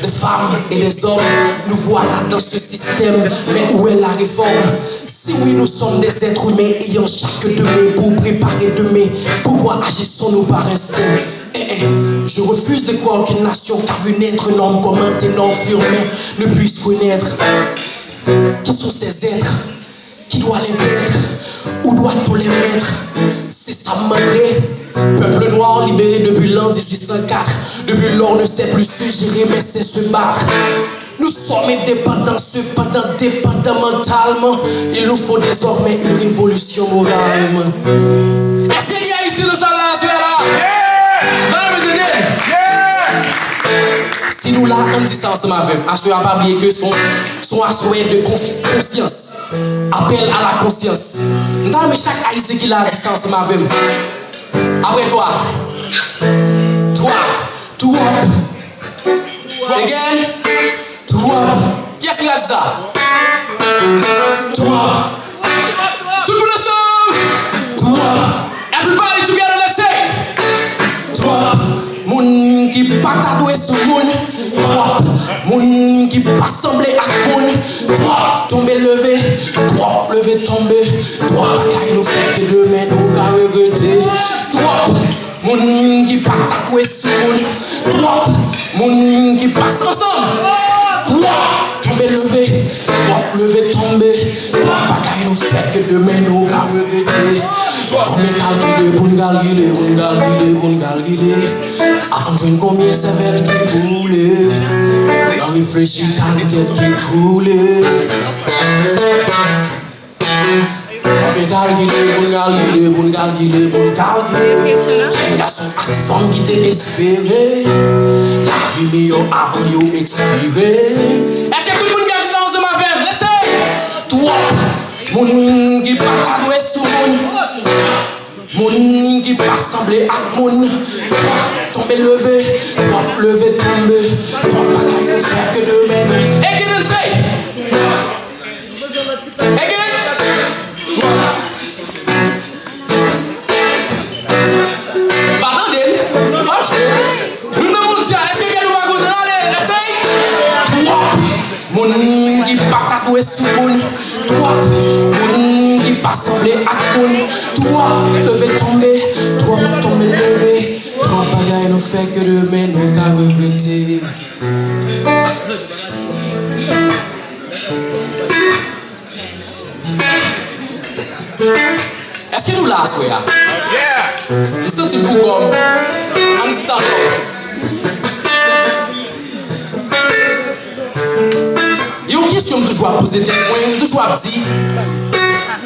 des femmes et des hommes. Nous voilà dans ce système, mais où est la réforme? Si oui, nous sommes des êtres humains ayant chaque demain pour préparer demain, pourquoi agissons-nous par instinct? Je refuse de croire qu'une nation qui a vu naître un homme comme un ténor firmé ne puisse connaître. Qui sont ces êtres? Qui doit les mettre? Où doit-on les mettre? C'est ça demander. Peuple noir libéré depuis l'an 1804. Depuis lors ne sait plus se gérer mais c'est se battre. Nous sommes indépendants, cependant dépendants mentalement. Il nous faut désormais une révolution morale. Est-ce qu'il y a ici le salaire là? Si nous là, on dit ça ensemble avec, assurez pas oublier que son assuré de conscience, appel à la conscience. Nous avons chaque haïtien qui l'a dit ça ensemble avec. Après toi, again, qui est-ce qui a dit ça? Toi, tout le monde ensemble. Everybody together, let's say. Toi, moun qui pas tatoué sur moun. Toi, moun qui pas semblé à moun. Toi, tomber levé. Toi, levé tomber. Toi, bagaille nous fait que demain nous qu'à regretter. Toi, moun qui pas tatoué sur moun. Toi, moun qui passe ensemble. Toi, tomber levé. Toi, levé tomber. Toi, bagaille nous fait que demain nous qu'à regretter. Combien calculer pour nous calculer. Avant de jouer combien c'est vers qui boule. Dans réfléchir quand tête qui coule. Combien calculer pour nous calculer. Génération à femme qui t'est espéré. La vie meilleure avant yo expiré. Est-ce que tout le monde a dit ça ensemble avec? Laissez. Toi, moun qui pas tatoué sur moun. Moun qui pas semblé à moun. Tomber levé, toi lever tomber. Toi bagaille ne fait que demain. Again and say. Again. Attendez, marchez. Nous ne pouvons dire, est-ce que nous va goûter? Allez, essaye. Toi, moun qui pas tatoué sur moun. Toi, moun qui pas semblé à moun. Toi, lever tomber. Toi, tomber lever. Toi, bagaille nous fait que demain nous qu'à regretter. Est-ce que nous là, soya? Nous sommes si pour comme on dit ça encore. Il y a une question que toujours à poser, toujours à dire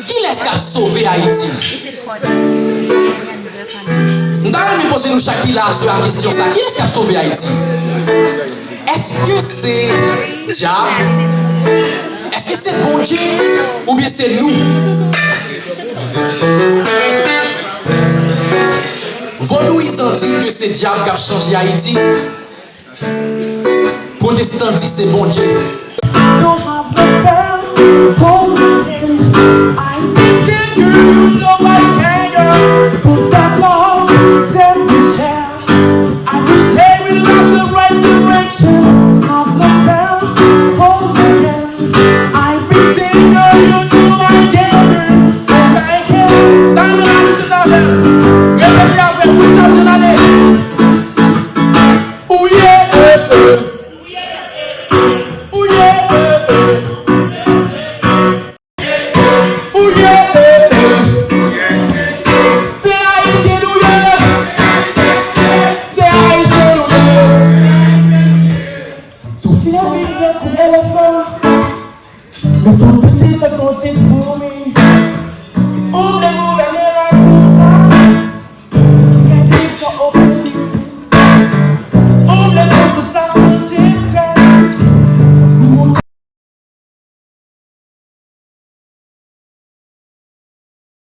qui est-ce qui a sauvé Haïti? Nous allons poser nous chaque là sur la question ça. Qui est-ce qui a sauvé Haïti? Est-ce que c'est diable? Est-ce que c'est bon Dieu? Ou bien c'est nous? Vaudouisant dit que c'est diable qui a changé Haïti. Protestant dit c'est bon Dieu. Le tout petit à côté de vous, mais c'est